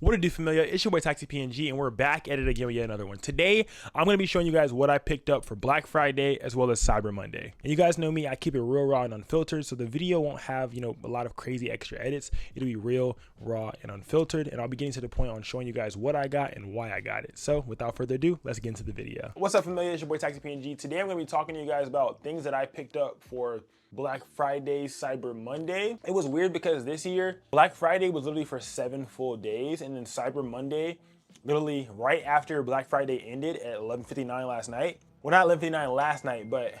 What it do, familia? It's your boy Taxi PNG, and we're back at it again with yet another one. Today, I'm going to be showing you guys what I picked up for Black Friday as well as Cyber Monday. And you guys know me, I keep it real raw and unfiltered, so the video won't have, a lot of crazy extra edits. It'll be real, raw, and unfiltered, and I'll be getting to the point on showing you guys what I got and why I got it. So, without further ado, let's get into the video. What's up, familia? It's your boy Taxi PNG. Today, I'm going to be talking to you guys about things that I picked up for Black Friday, Cyber Monday. It was weird because this year, Black Friday was literally for 7 full days, and then Cyber Monday, literally right after Black Friday ended at 11:59 last night. Well, not 11:59 last night, but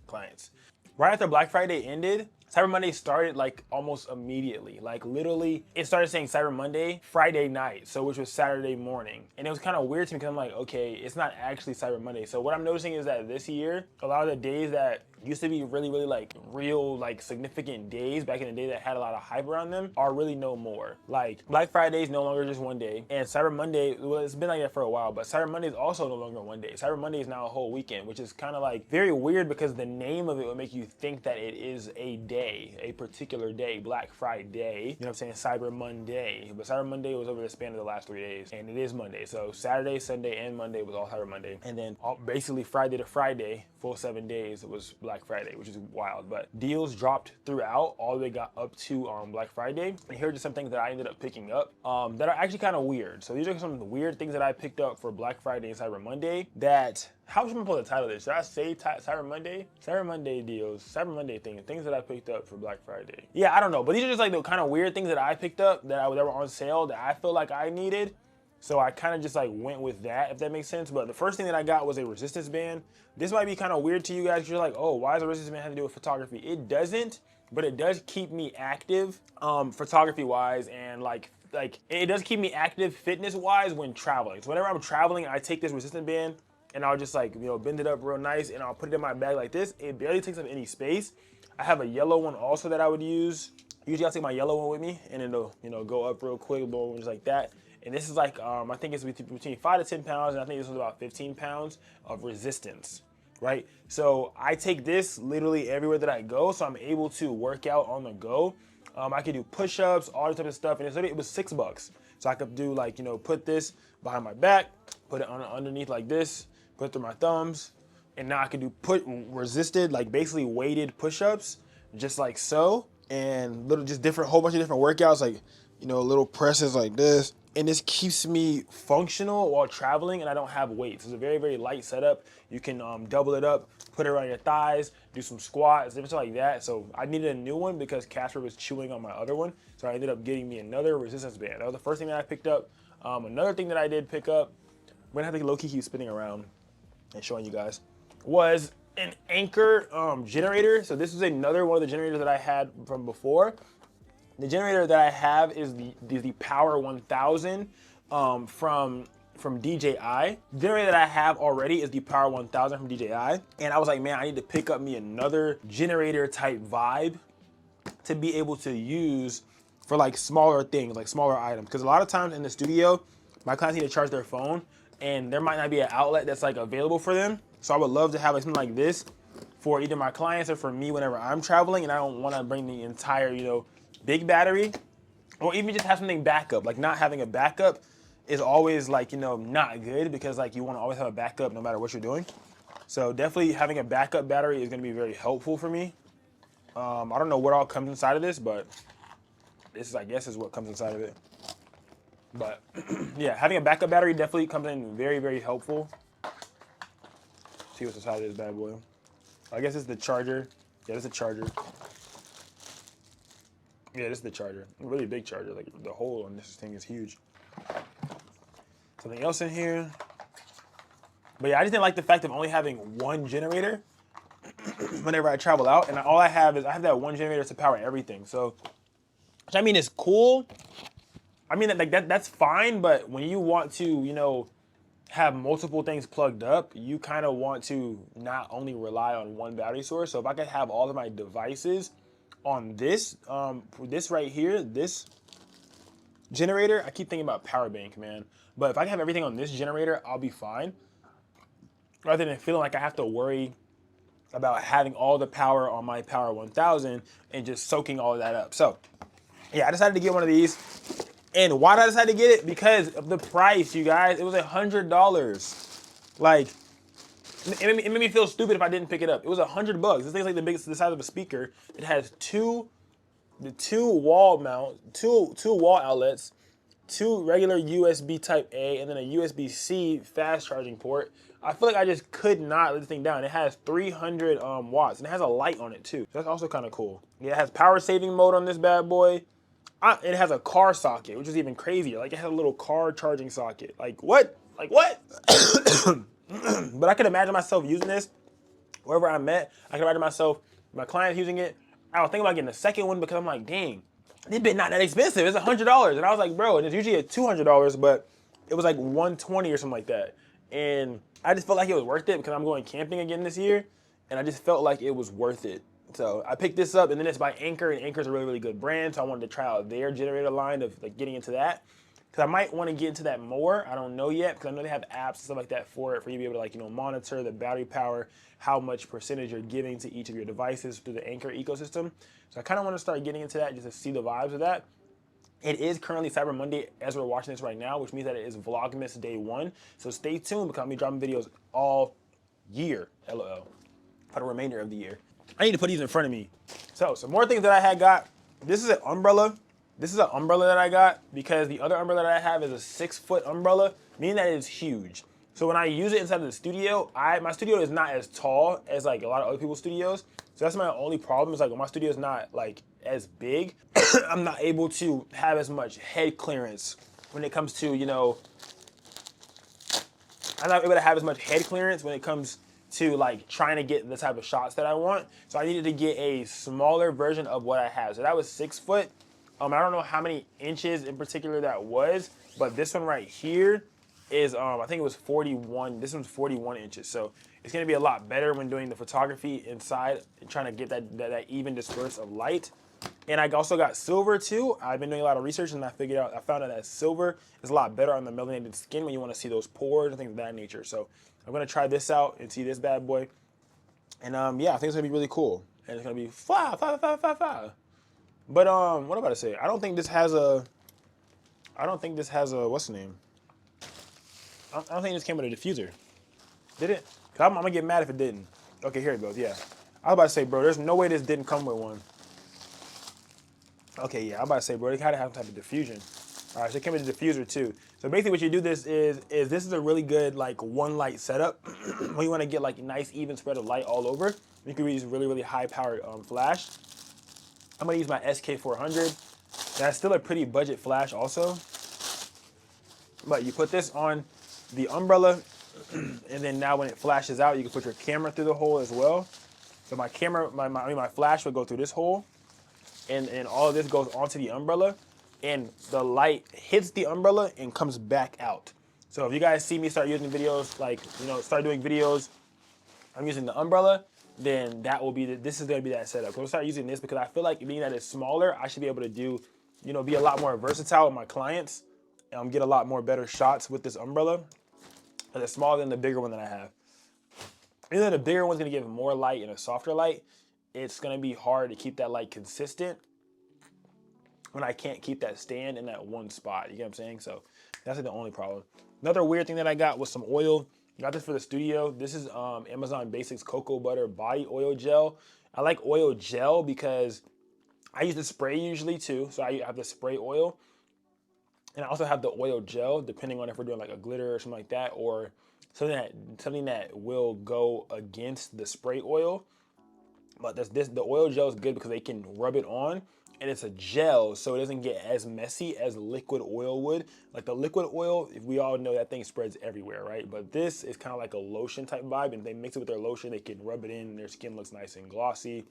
clients. Right after Black Friday ended, Cyber Monday started like almost immediately. Like literally, it started saying Cyber Monday Friday night, so which was Saturday morning. And it was kind of weird to me because I'm like, okay, it's not actually Cyber Monday. So what I'm noticing is that this year, a lot of the days that used to be really like real like significant days back in the day that had a lot of hype around them are really no more. Like Black Friday is no longer just one day, and Cyber Monday, well, it's been like that for a while, but Cyber Monday is also no longer one day. Cyber Monday is now a whole weekend, which is kind of like very weird because the name of it would make you think that it is a day, a particular day, Black Friday, you know what I'm saying, Cyber Monday. But Cyber Monday was over the span of the last 3 days, and it is Monday. So Saturday, Sunday, and Monday was all Cyber Monday, and then basically Friday to Friday, full 7 days, was Black Friday, which is wild. But deals dropped throughout, all the way got up to Black Friday. And here are just some things that I ended up picking up that are actually kind of weird. So these are some weird things that I picked up for Black Friday and Cyber Monday that, how should I pull the title of this? Should I say Cyber Monday? Cyber Monday deals, Cyber Monday things that I picked up for Black Friday. Yeah, I don't know, but these are just like the kind of weird things that I picked up that were on sale that I feel like I needed. So I kind of just like went with that, if that makes sense. But the first thing that I got was a resistance band. This might be kind of weird to you guys. You're like, oh, why does a resistance band have to do with photography? It doesn't, but it does keep me active photography wise, and like it does keep me active fitness wise when traveling. So whenever I'm traveling, I take this resistance band and I'll just like, bend it up real nice and I'll put it in my bag like this. It barely takes up any space. I have a yellow one also that I would use. Usually I'll take my yellow one with me and it'll, go up real quick, boom, just like that. And this is like, I think it's between 5 to 10 pounds, and I think this was about 15 pounds of resistance, right? So I take this literally everywhere that I go, so I'm able to work out on the go. I could do push-ups, all this type of stuff, and it was $6. So I could do like, put this behind my back, put it underneath like this, put it through my thumbs, and now I can do resisted, like basically weighted push-ups, just like so, and whole bunch of different workouts, like, little presses like this. And this keeps me functional while traveling, and I don't have weights. It's a very, very light setup. You can double it up, put it around your thighs, do some squats, different stuff like that. So I needed a new one because Casper was chewing on my other one. So I ended up getting me another resistance band. That was the first thing that I picked up. Another thing that I did pick up, we're gonna have to low-key keep spinning around and showing you guys, was an Anker generator. So this is another one of the generators that I had from before. The generator that I have is the Power 1000 from DJI. The generator that I have already is the Power 1000 from DJI. And I was like, man, I need to pick up me another generator type vibe to be able to use for like smaller things, like smaller items. Because a lot of times in the studio, my clients need to charge their phone and there might not be an outlet that's like available for them. So I would love to have like something like this for either my clients or for me whenever I'm traveling and I don't want to bring the entire, big battery, or even just have something backup. Like not having a backup is always like, not good because like you want to always have a backup no matter what you're doing. So definitely having a backup battery is going to be very helpful for me. I don't know what all comes inside of this, but this is, I guess, is what comes inside of it. But yeah, having a backup battery definitely comes in very, very helpful. See what's inside of this bad boy. I guess it's the charger. Yeah, it's a charger. Yeah, this is the charger. A really big charger. Like the hole on this thing is huge. Something else in here. But yeah, I just didn't like the fact of only having one generator whenever I travel out. And all I have that one generator to power everything. So, which I mean is cool. I mean, that's fine. But when you want to, have multiple things plugged up, you kind of want to not only rely on one battery source. So if I could have all of my devices on this right here, this generator, I keep thinking about power bank, man. But if I can have everything on this generator, I'll be fine. Rather than feeling like I have to worry about having all the power on my Power 1000 and just soaking all of that up. So yeah, I decided to get one of these. And why did I decide to get it? Because of the price, you guys. It was $100. Like, it made me feel stupid if I didn't pick it up. It was $100. This thing's like the size of a speaker. It has two wall outlets, two regular USB Type A, and then a USB-C fast charging port. I feel like I just could not let this thing down. It has 300 watts, and it has a light on it too. So that's also kind of cool. Yeah, it has power saving mode on this bad boy. It has a car socket, which is even crazier. Like, it has a little car charging socket. Like, what? Like, what? But I could imagine myself using this wherever I'm at. I could imagine myself, my clients using it. I was thinking about getting a second one because I'm like, dang, this bit not that expensive. It's $100. And I was like, bro, and it's usually at $200, but it was like $120 or something like that. And I just felt like it was worth it because I'm going camping again this year. And I just felt like it was worth it. So I picked this up, and then it's by Anker, and Anker's a really, really good brand. So I wanted to try out their generator line of like getting into that. Because I might want to get into that more. I don't know yet, because I know they have apps and stuff like that for it, for you to be able to, like, you know, monitor the battery power, how much percentage you're giving to each of your devices through the Anker ecosystem. So I kind of want to start getting into that just to see the vibes of that. It is currently Cyber Monday as we're watching this right now, which means that it is Vlogmas Day 1. So stay tuned because I'll be dropping videos all year, LOL, for the remainder of the year. I need to put these in front of me. So some more things that I had got. This is an umbrella. This is an umbrella that I got because the other umbrella that I have is a 6-foot umbrella, meaning that it is huge. So when I use it inside of the studio, my studio is not as tall as like a lot of other people's studios. So that's my only problem is like when my studio is not like as big, I'm not able to have as much head clearance when it comes to, you know, I'm not able to have as much head clearance when it comes to like trying to get the type of shots that I want. So I needed to get a smaller version of what I have. So that was 6 foot. I don't know how many inches in particular that was, but this one right here is, I think it was 41. This one's 41 inches. So it's gonna be a lot better when doing the photography inside and trying to get that even disperse of light. And I also got silver too. I've been doing a lot of research and I found out that silver is a lot better on the melanated skin when you want to see those pores and things of that nature. So I'm gonna try this out and see this bad boy. And yeah, I think it's gonna be really cool. And it's gonna be fire. But what am I about to say? I don't think this has a, what's the name? I don't think this came with a diffuser. Did it? Cause I'm gonna get mad if it didn't. Okay, here it goes, yeah. I was about to say, bro, there's no way this didn't come with one. Okay, yeah, I'm about to say, bro, they gotta have some type of diffusion. All right, so it came with a diffuser too. So basically what you do this is this is a really good like one light setup. When you wanna get like nice even spread of light all over, you can use really, really high powered flash. I'm gonna use my SK400. That's still a pretty budget flash also. But you put this on the umbrella, and then now when it flashes out, you can put your camera through the hole as well. So my camera, my flash would go through this hole, and all of this goes onto the umbrella, and the light hits the umbrella and comes back out. So if you guys see me start using videos, like, you know, start doing videos, I'm using the umbrella, then that will be this is gonna be that setup. So we'll start using this because I feel like being that it's smaller, I should be able to do, you know, be a lot more versatile with my clients, get a lot more better shots with this umbrella. And it's smaller than the bigger one that I have. Even though the bigger one's gonna give more light and a softer light, it's gonna be hard to keep that light consistent when I can't keep that stand in that one spot. You get what I'm saying? So that's the only problem. Another weird thing that I got was some oil. Got this for the studio. This is Amazon Basics Cocoa Butter Body Oil Gel. I like oil gel because I use the spray usually too. So I have the spray oil. And I also have the oil gel, depending on if we're doing like a glitter or something like that, or something that will go against the spray oil. But the oil gel is good because they can rub it on, and it's a gel, so it doesn't get as messy as liquid oil would. Like the liquid oil, if we all know that thing spreads everywhere, right? But this is kind of like a lotion type vibe, and they mix it with their lotion, they can rub it in, and their skin looks nice and glossy.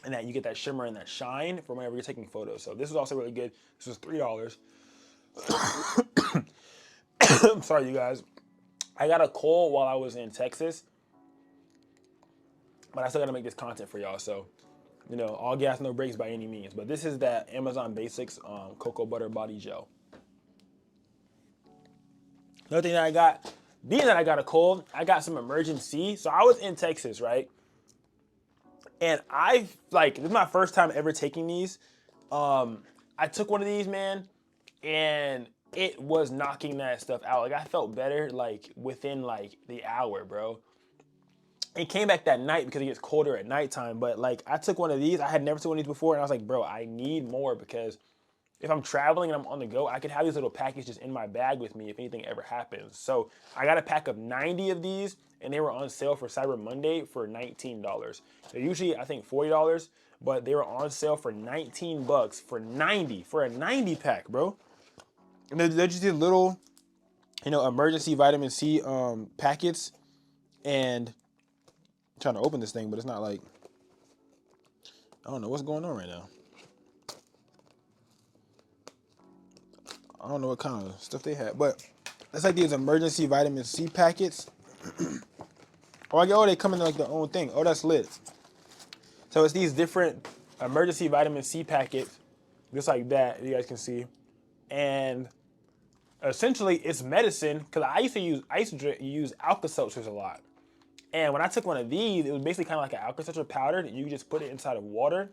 And that you get that shimmer and that shine from whenever you're taking photos. So this is also really good. This was $3. I'm sorry, you guys. I got a cold while I was in Texas, but I still gotta make this content for y'all. So, you know, all gas, no brakes by any means. But this is that Amazon Basics Cocoa Butter Body Gel. Another thing that I got, being that I got a cold, I got some emergency. So I was in Texas, right? And this is my first time ever taking these. I took one of these, man. and it was knocking that stuff out. Like I felt better like within like the hour, bro. It came back that night because it gets colder at nighttime. But like I took one of these. I had never taken one of these before, and I was like, bro, I need more because if I'm traveling and I'm on the go, I could have these little packages just in my bag with me if anything ever happens. So I got a pack of 90 of these, and they were on sale for Cyber Monday for $19. They're usually, I think, $40, but they were on sale for 19 bucks for 90, for a 90 pack, bro. And they're just these little, you know, emergency vitamin C packets. And I'm trying to open this thing, but it's not like, I don't know what's going on right now. I don't know what kind of stuff they had, but it's like these emergency vitamin C packets. Oh, they come in like their own thing. Oh, that's lit. So it's these different emergency vitamin C packets, just like that, you guys can see. And essentially, it's medicine, because I used to use Alka-Seltzers a lot. And when I took one of these, it was basically kind of like an Alka-Seltzer powder. You just put it inside of water,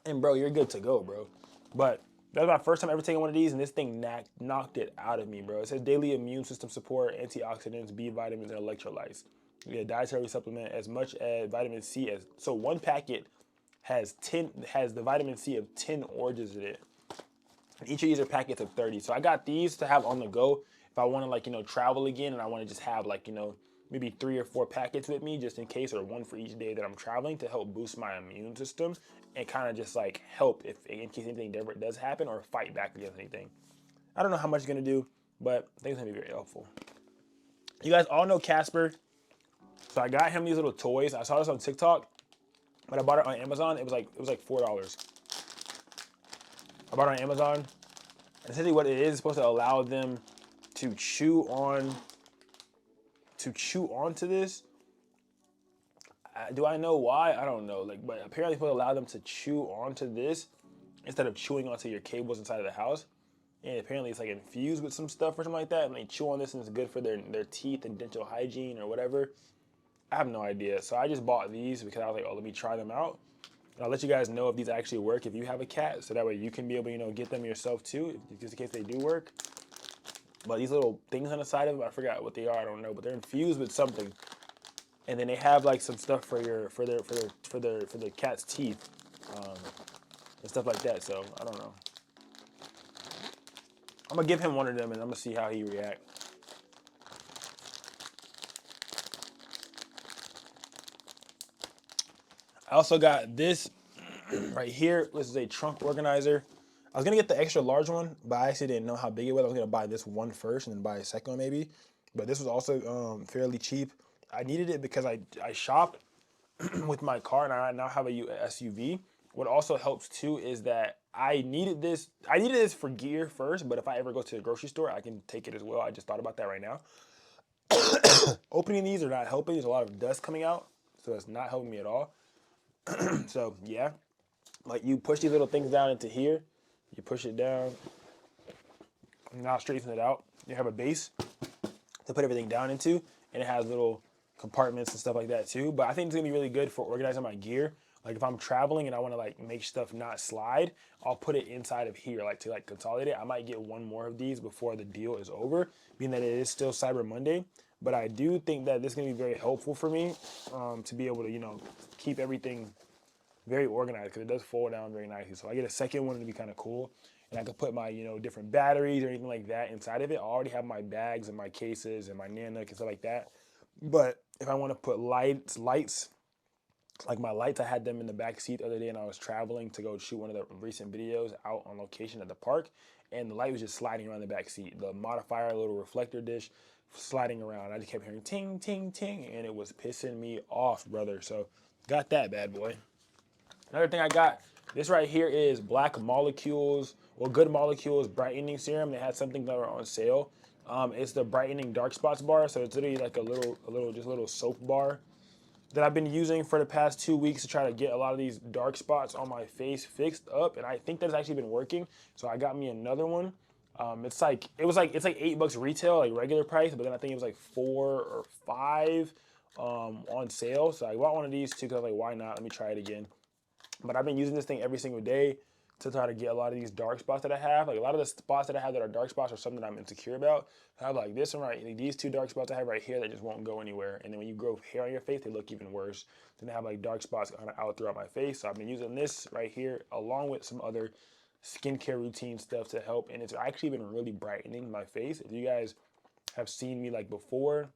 and bro, you're good to go, bro. But that was my first time ever taking one of these, and this thing knocked it out of me, bro. It says daily immune system support, antioxidants, B vitamins, and electrolytes. You get a dietary supplement as much as vitamin C as, so one packet has the vitamin C of 10 oranges in it. And each of these are packets of 30. So I got these to have on the go if I want to, like, you know, travel again, and I want to just have, like, you know, maybe 3 or 4 packets with me just in case, or one for each day that I'm traveling to help boost my immune system and kind of just like help if in case anything ever does happen or fight back against anything. I don't know how much it's gonna do, but I think it's gonna be very helpful. You guys all know Casper, so I got him these little toys. I saw this on TikTok, but I bought it on Amazon. It was like $4. I bought it on Amazon. And essentially, what it is supposed to allow them to chew onto this. Do I know why? I don't know. Like, but apparently, it's supposed to allow them to chew onto this instead of chewing onto your cables inside of the house. And apparently, it's like infused with some stuff or something like that. And they chew on this, and it's good for their teeth and dental hygiene or whatever. I have no idea. So I just bought these because I was like, oh, let me try them out. And I'll let you guys know if these actually work if you have a cat, so that way you can be able to, you know, get them yourself too, just in case they do work. But these little things on the side of them, I forgot what they are. I don't know, but they're infused with something. And then they have like some stuff for the cat's teeth, and stuff like that. So I don't know. I'm gonna give him one of them and I'm gonna see how he reacts. I also got this right here. This is a trunk organizer. I was gonna get the extra large one, but I actually didn't know how big it was. I was gonna buy this one first and then buy a second one maybe. But this was also fairly cheap. I needed it because I shop with my car and I now have a SUV. What also helps too is that I needed this for gear first, but if I ever go to the grocery store, I can take it as well. I just thought about that right now. Opening these are not helping. There's a lot of dust coming out, so it's not helping me at all. So yeah, like you push these little things down into here, you push it down, now straighten it out. You have a base to put everything down into, and it has little compartments and stuff like that too. But I think it's gonna be really good for organizing my gear. Like if I'm traveling and I want to like make stuff not slide, I'll put it inside of here, like to like consolidate it. I might get one more of these before the deal is over, being that it is still Cyber Monday. But I do think that this is gonna be very helpful for me to be able to, you know, keep everything very organized, because it does fold down very nicely. So I get a second one to be kind of cool, and I can put my, you know, different batteries or anything like that inside of it. I already have my bags and my cases and my Nanook and stuff like that. But if I want to put lights, like my lights, I had them in the back seat the other day, and I was traveling to go shoot one of the recent videos out on location at the park, and the light was just sliding around the back seat. The modifier, little reflector dish, sliding around. I just kept hearing ting, ting, ting, and it was pissing me off, brother. So got that bad boy. Another thing I got, this right here is Black Molecules, well, Good Molecules Brightening Serum. They had something that were on sale. It's the Brightening Dark Spots bar, so it's literally like a little soap bar that I've been using for the past 2 weeks to try to get a lot of these dark spots on my face fixed up, and I think that's actually been working. So I got me another one. It's like $8 retail, like regular price, but then I think it was like 4 or 5 on sale. So I bought one of these too because I was like, why not? Let me try it again. But I've been using this thing every single day. to try to get a lot of these dark spots that I have. Like a lot of the spots that I have that are dark spots are something that I'm insecure about. I have like this one right, like these two dark spots I have right here that just won't go anywhere. And then when you grow hair on your face, they look even worse. Then I have like dark spots kind of out throughout my face. So I've been using this right here along with some other skincare routine stuff to help. And it's actually been really brightening my face. If you guys have seen me like before,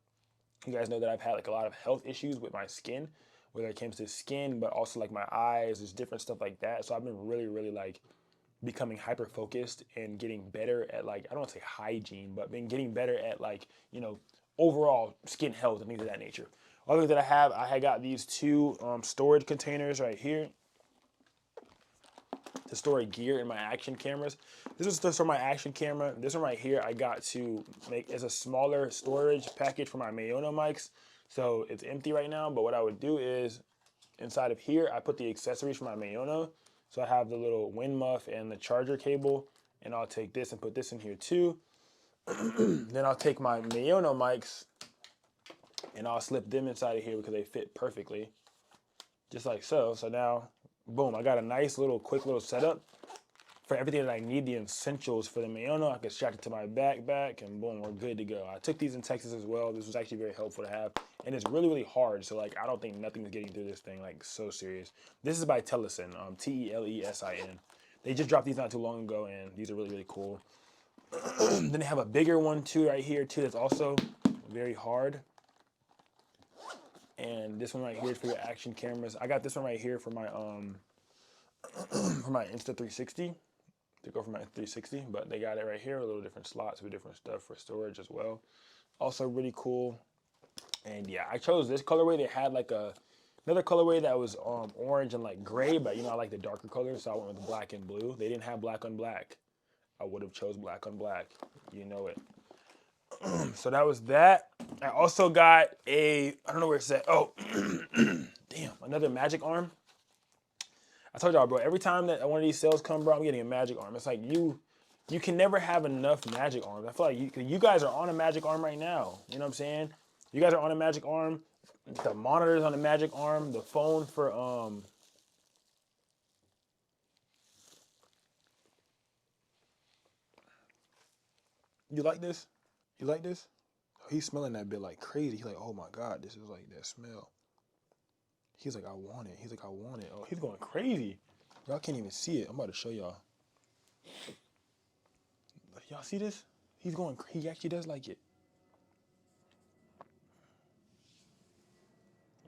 you guys know that I've had like a lot of health issues with my skin, whether it comes to skin, but also like my eyes, there's different stuff like that. So I've been really like becoming hyper focused and getting better at like, I don't want to say hygiene, but been getting better at like, you know, overall skin health and things of that nature. Other thing that I had got these two storage containers right here to store gear in my action cameras. This is to store my action camera. This one right here I got to make as a smaller storage package for my Mayono mics. So it's empty right now, but what I would do is inside of here, I put the accessories for my Mayono. So I have the little wind muff and the charger cable, and I'll take this and put this in here too. Then I'll take my Mayono mics and I'll slip them inside of here because they fit perfectly, just like so. So now, boom, I got a nice little, quick little setup for everything that I need, the essentials for the Mayono. I can strap it to my backpack and boom, we're good to go. I took these in Texas as well. This was actually very helpful to have. And it's really hard. So like, I don't think nothing's getting through this thing, like so serious. This is by Telesin, Telesin. They just dropped these not too long ago and these are really cool. Then they have a bigger one too right here too that's also very hard. And this one right here is for your action cameras. I got this one right here for my for my Insta360. To go for my 360, but they got it right here, a little different slots with different stuff for storage as well. Also really cool. And yeah, I chose this colorway. They had like another colorway that was orange and like gray, but you know I like the darker colors, so I went with black and blue. They didn't have black on black. I would have chose black on black. You know it. So that was that. I also got I don't know where it's at. Oh, damn, another magic arm. I told y'all, bro, every time that one of these sales come, bro, I'm getting a magic arm. It's like you can never have enough magic arms. I feel like you guys are on a magic arm right now. You know what I'm saying? You guys are on a magic arm. The monitor's on a magic arm. The phone for You like this? You like this? Oh, he's smelling that bit like crazy. He's like, oh my God, this is like that smell. He's like, I want it. He's like, I want it. Oh, he's going crazy. Y'all can't even see it. I'm about to show y'all. Y'all see this? He actually does like it.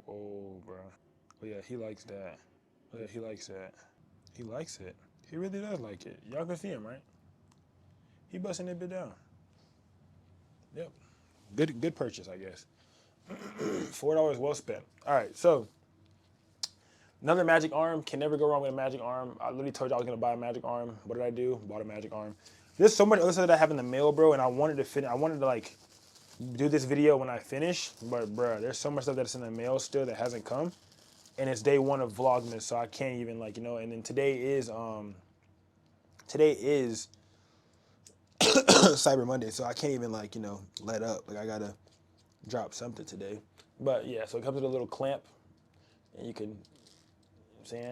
Whoa, bro. Oh yeah, he likes that. Oh yeah, he likes that. He likes it. He really does like it. Y'all can see him, right? He busting that bit down. Yep. Good purchase, I guess. $4 well spent. All right, so another magic arm. Can never go wrong with a magic arm. I literally told you I was gonna buy a magic arm. What did I do? Bought a magic arm. There's so much other stuff that I have in the mail, bro, and I wanted to like do this video when I finish, but bro, there's so much stuff that's in the mail still that hasn't come, and it's day one of Vlogmas, so I can't even like, you know. And then today is Cyber Monday, so I can't even like, you know, let up. Like I gotta drop something today. But yeah, so it comes with a little clamp, and you can,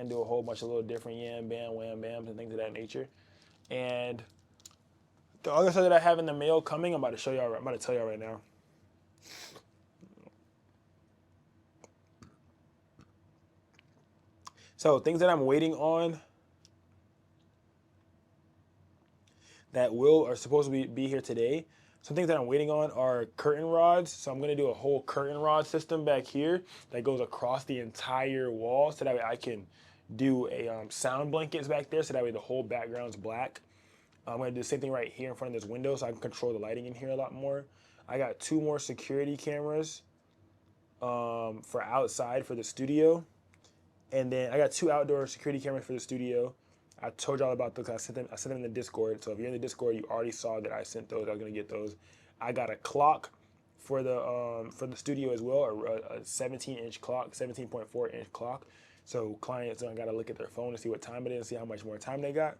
do a whole bunch of little different yam, bam, wham, bams, and things of that nature. And the other stuff that I have in the mail coming, I'm about to show y'all. I'm about to tell y'all right now. So things that I'm waiting on that are supposed to be here today. Some things that I'm waiting on are curtain rods. So I'm gonna do a whole curtain rod system back here that goes across the entire wall, so that way I can do a sound blankets back there, so that way the whole background's black. I'm gonna do the same thing right here in front of this window, so I can control the lighting in here a lot more. I got 2 more security cameras for outside for the studio. And then I got 2 outdoor security cameras for the studio. I told y'all about those. I sent them in the Discord. So if you're in the Discord, you already saw that I sent those. I was gonna get those. I got a clock for the studio as well, a 17-inch clock, 17.4-inch clock. So clients don't gotta look at their phone to see what time it is, and see how much more time they got.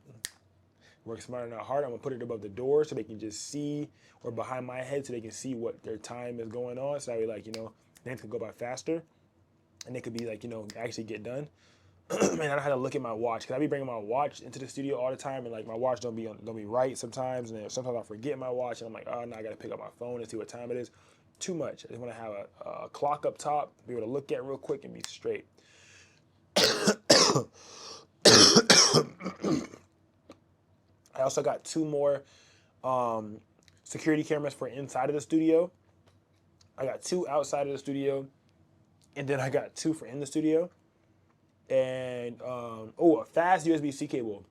Work smarter, not harder. I'm gonna put it above the door so they can just see, or behind my head so they can see what their time is going on. So that way, like, you know, things can go by faster, and they could be like, you know, actually get done. and I don't have to look at my watch because I be bringing my watch into the studio all the time, and like my watch don't be right sometimes, and then sometimes I forget my watch, and I'm like, oh no, I gotta pick up my phone and see what time it is. Too much. I just want to have a clock up top, be able to look at real quick and be straight. I also got 2 more security cameras for inside of the studio. I got 2 outside of the studio, and then I got 2 for in the studio. And a fast USB-C cable.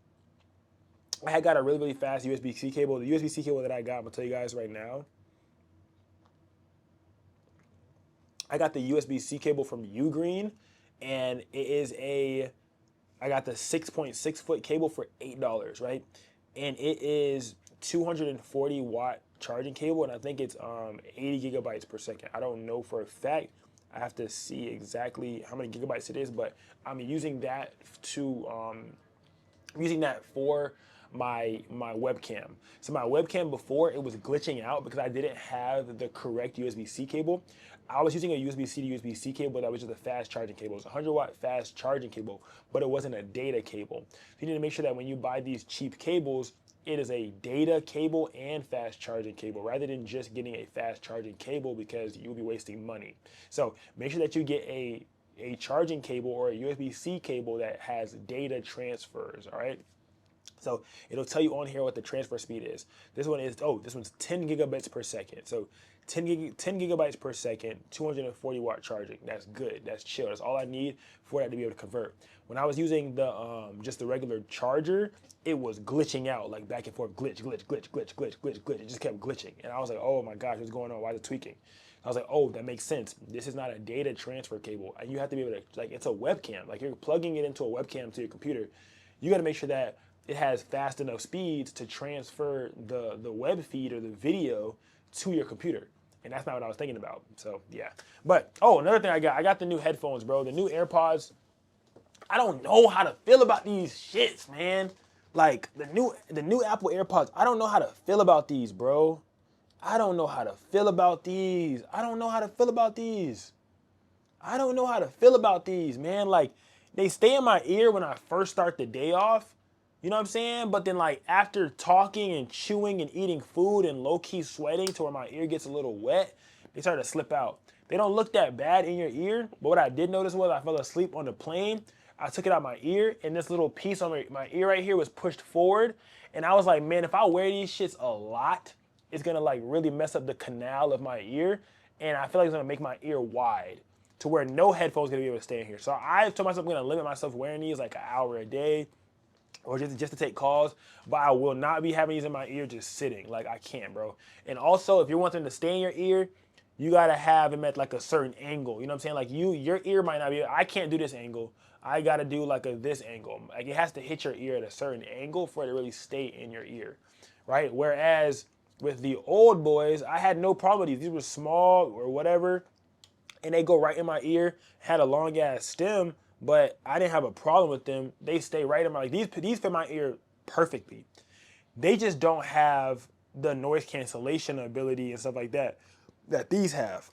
I had got a really fast USB-C cable. The USB-C cable that I got, I'm gonna tell you guys right now. I got the USB-C cable from Ugreen, and I got the 6.6 foot cable for $8, right? And it is 240 watt charging cable, and I think it's 80 gigabytes per second. I don't know for a fact. I have to see exactly how many gigabytes it is, but I'm using that for my webcam. So my webcam before, it was glitching out because I didn't have the correct USB-C cable. I was using a USB-C to USB-C cable that was just a fast charging cable. It was a 100 watt fast charging cable, but it wasn't a data cable. So you need to make sure that when you buy these cheap cables, it is a data cable and fast charging cable rather than just getting a fast charging cable because you'll be wasting money. So make sure that you get a charging cable or a USB-C cable that has data transfers, all right? So it'll tell you on here what the transfer speed is. This one's 10 gigabits per second. So 10 gigabytes per second, 240 watt charging. That's good. That's chill. That's all I need for that to be able to convert. When I was using the just the regular charger, it was glitching out, like back and forth, glitch. It just kept glitching. And I was like, oh my gosh, what's going on? Why is it tweaking? I was like, oh, that makes sense. This is not a data transfer cable. And you have to be able to, like, it's a webcam. Like, you're plugging it into a webcam to your computer. You got to make sure that it has fast enough speeds to transfer the web feed or the video to your computer. And that's not what I was thinking about. So, yeah. But, another thing I got the new headphones, bro. The new AirPods. I don't know how to feel about these shits, man. Like, the new Apple AirPods, I don't know how to feel about these, bro. I don't know how to feel about these. I don't know how to feel about these. I don't know how to feel about these, man. Like, they stay in my ear when I first start the day off. You know what I'm saying? But then, like, after talking and chewing and eating food and low-key sweating to where my ear gets a little wet, they start to slip out. They don't look that bad in your ear, but what I did notice was I fell asleep on the plane. I took it out my ear, and this little piece on my ear right here was pushed forward. And I was like, man, if I wear these shits a lot, it's gonna, like, really mess up the canal of my ear. And I feel like it's gonna make my ear wide to where no headphones gonna be able to stay in here. So I told myself I'm gonna limit myself wearing these like an hour a day, or just to take calls, but I will not be having these in my ear just sitting. Like, I can't, bro. And also, if you want them to stay in your ear, you gotta have them at like a certain angle. You know what I'm saying? Like, your ear might not be, I can't do this angle. I gotta do like this angle. Like, it has to hit your ear at a certain angle for it to really stay in your ear, right? Whereas with the old boys, I had no problem with these. These were small or whatever, and they go right in my ear, had a long ass stem, but I didn't have a problem with them. They stay right in my, like, these fit my ear perfectly. They just don't have the noise cancellation ability and stuff like that these have.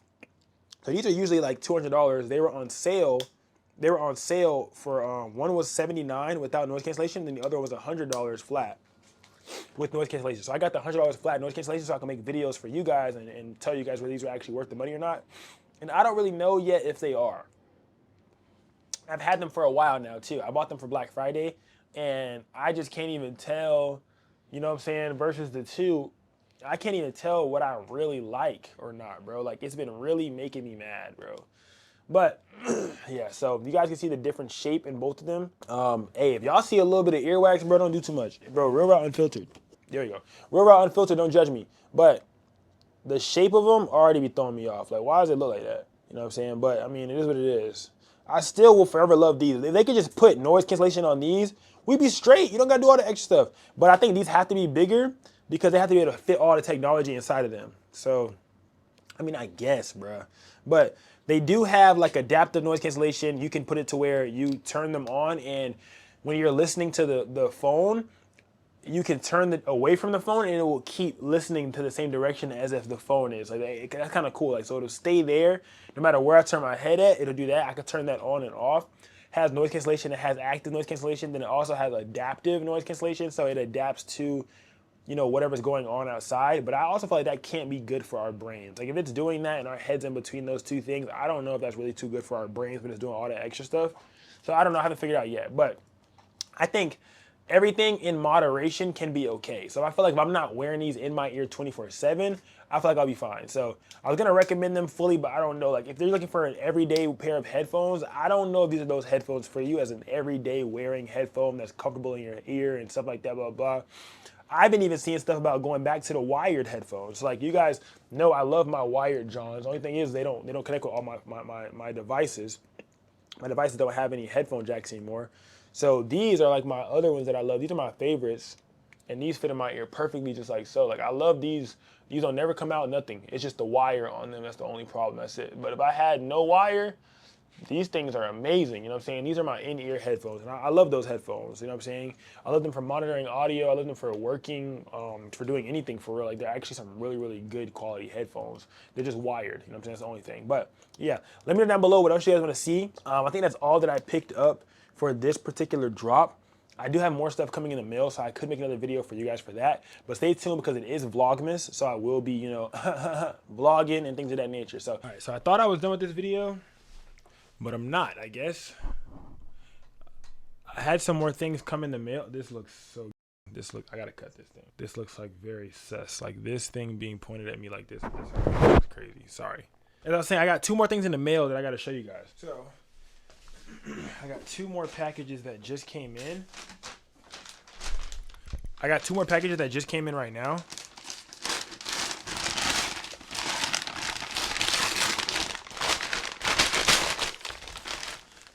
So these are usually like $200. They were on sale. They were on sale for, one was $79 without noise cancellation, and the other was $100 flat with noise cancellation. So I got the $100 flat noise cancellation so I can make videos for you guys and tell you guys whether these are actually worth the money or not. And I don't really know yet if they are. I've had them for a while now too. I bought them for Black Friday, and I just can't even tell, you know what I'm saying, versus the two, I can't even tell what I really like or not, bro. Like, it's been really making me mad, bro. But yeah, so you guys can see the different shape in both of them. Hey, if y'all see a little bit of earwax, bro, don't do too much. Bro, Real Raw Unfiltered. There you go. Real Raw Unfiltered, don't judge me. But the shape of them already be throwing me off. Like, why does it look like that? You know what I'm saying? But, I mean, it is what it is. I still will forever love these. If they could just put noise cancellation on these, we'd be straight. You don't got to do all the extra stuff. But I think these have to be bigger because they have to be able to fit all the technology inside of them. So, I mean, I guess, bruh. But they do have, like, adaptive noise cancellation. You can put it to where you turn them on, and when you're listening to the phone, you can turn it away from the phone, and it will keep listening to the same direction as if the phone is. Like, that's kind of cool. Like, so it'll stay there no matter where I turn my head at. It'll do that. I can turn that on and off. has noise cancellation, it has active noise cancellation, then it also has adaptive noise cancellation, so it adapts to, you know, whatever's going on outside. But I also feel like that can't be good for our brains. Like if it's doing that and our head's in between those two things, I don't know if that's really too good for our brains when it's doing all that extra stuff. So I don't know, I haven't figured it out yet. But I think everything in moderation can be okay. So I feel like if I'm not wearing these in my ear 24/7, I feel like I'll be fine. So I was gonna recommend them fully, but I don't know. Like if they're looking for an everyday pair of headphones, I don't know if these are those headphones for you as an everyday wearing headphone that's comfortable in your ear and stuff like that, blah, blah. I've been even seeing stuff about going back to the wired headphones. Like you guys know I love my wired Johns. The only thing is they don't connect with all my devices. My devices don't have any headphone jacks anymore. So these are like my other ones that I love. These are my favorites. And these fit in my ear perfectly just like so. Like I love these. These don't never come out, nothing. It's just the wire on them. That's the only problem. That's it. But if I had no wire, these things are amazing. You know what I'm saying? These are my in-ear headphones. And I love those headphones. You know what I'm saying? I love them for monitoring audio. I love them for working, for doing anything for real. Like they're actually some really, really good quality headphones. They're just wired. You know what I'm saying? That's the only thing. But yeah, let me know down below what else you guys want to see. I think that's all that I picked up for this particular drop. I do have more stuff coming in the mail, so I could make another video for you guys for that. But stay tuned because it is Vlogmas, so I will be, you know, vlogging and things of that nature. So, all right, so I thought I was done with this video, but I'm not, I guess. I had some more things come in the mail. This looks so, I gotta cut this thing. This looks like very sus. Like this thing being pointed at me like this. That's crazy, sorry. As I was saying, I got 2 more things in the mail that I gotta show you guys. So, I got 2 more packages that just came in. I got 2 more packages that just came in right now.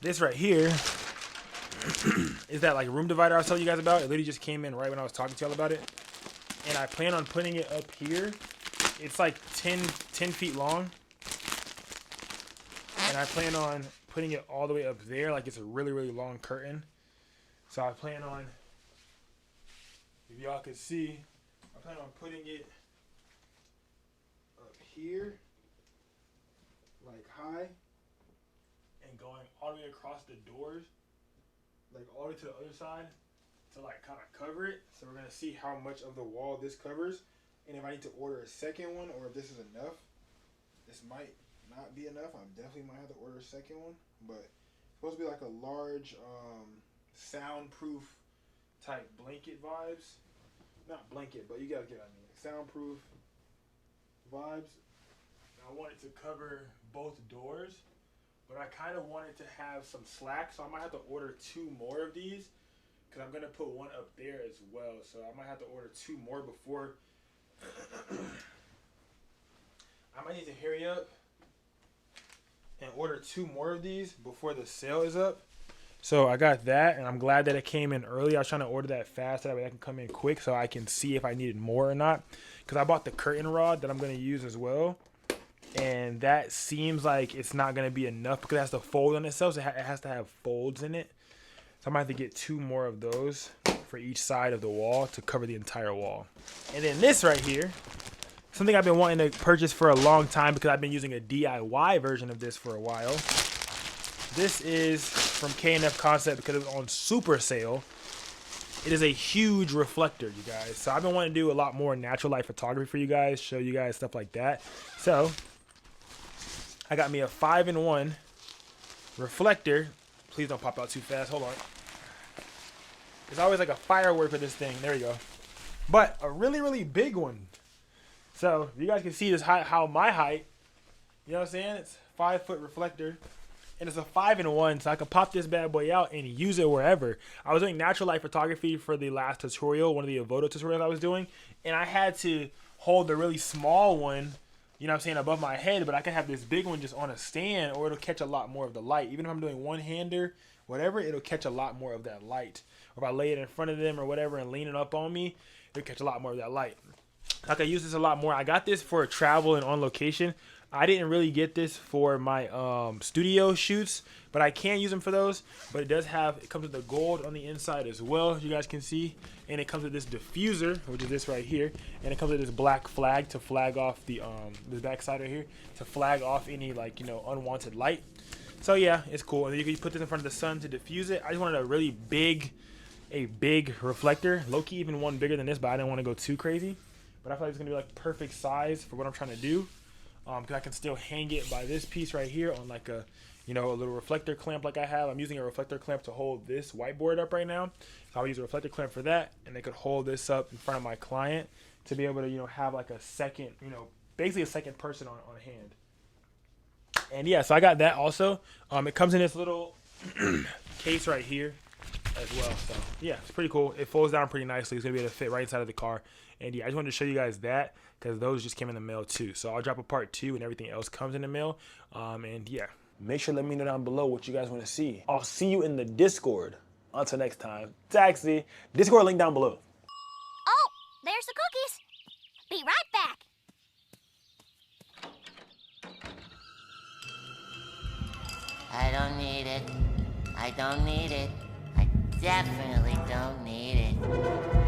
This right here is that like room divider I was telling you guys about. It literally just came in right when I was talking to y'all about it. And I plan on putting it up here. It's like 10 feet long. And I plan on putting it all the way up there, like it's a really, really long curtain. So I plan on, if y'all could see, I plan on putting it up here, like high, and going all the way across the doors, like all the way to the other side, to like kind of cover it. So we're gonna see how much of the wall this covers, and if I need to order a second one, or if this is enough. This might not be enough. I definitely might have to order a second one, but it's supposed to be like a large soundproof type blanket vibes. Not blanket, but you guys get what I mean. Soundproof vibes. I want it to cover both doors, but I kind of want it to have some slack, so I might have to order 2 more of these because I'm gonna put one up there as well. So I might have to order 2 more before. I might need to hurry up and order 2 more of these before the sale is up. So I got that, and I'm glad that it came in early. I was trying to order that fast, so that way I can come in quick so I can see if I needed more or not. Because I bought the curtain rod that I'm going to use as well. And that seems like it's not going to be enough because it has to fold on itself. So it has to have folds in it. So I might have to get 2 more of those for each side of the wall to cover the entire wall. And then this right here, something I've been wanting to purchase for a long time because I've been using a DIY version of this for a while. This is from K&F Concept because it was on super sale. It is a huge reflector, you guys. So I've been wanting to do a lot more natural light photography for you guys, show you guys stuff like that. So I got me a 5-in-1 reflector. Please don't pop out too fast. Hold on. There's always like a firework with this thing. There you go. But a really, really big one. So you guys can see this how my height, you know what I'm saying? It's 5-foot reflector. And it's a 5-in-1, so I could pop this bad boy out and use it wherever. I was doing natural light photography for the last tutorial, one of the Avoto tutorials I was doing, and I had to hold the really small one, you know what I'm saying, above my head, but I can have this big one just on a stand, or it'll catch a lot more of the light. Even if I'm doing one-hander, whatever, it'll catch a lot more of that light. Or if I lay it in front of them or whatever and lean it up on me, it'll catch a lot more of that light. I can use this a lot more. I got this for travel and on location. I didn't really get this for my studio shoots, but I can use them for those. But it comes with the gold on the inside as well, as you guys can see. And it comes with this diffuser, which is this right here. And it comes with this black flag to flag off the back side right here, to flag off any, like, you know, unwanted light. So yeah, it's cool. And then you can put this in front of the sun to diffuse it. I just wanted a really big reflector. Low-key even one bigger than this, but I didn't want to go too crazy. But I feel like it's gonna be like perfect size for what I'm trying to do. Because I can still hang it by this piece right here on like a, you know, a little reflector clamp like I have. I'm using a reflector clamp to hold this whiteboard up right now. So I'll use a reflector clamp for that, and they could hold this up in front of my client to be able to, you know, have like a second, you know, basically a second person on hand. And yeah, so I got that also. It comes in this little case right here as well. So yeah, it's pretty cool. It folds down pretty nicely. It's gonna be able to fit right inside of the car. And yeah, I just wanted to show you guys that because those just came in the mail too. So I'll drop a part 2 and everything else comes in the mail. And yeah, make sure to let me know down below what you guys want to see. I'll see you in the Discord. Until next time, Taxi. Discord link down below. Oh, there's the cookies. Be right back. I don't need it. I don't need it. I definitely don't need it.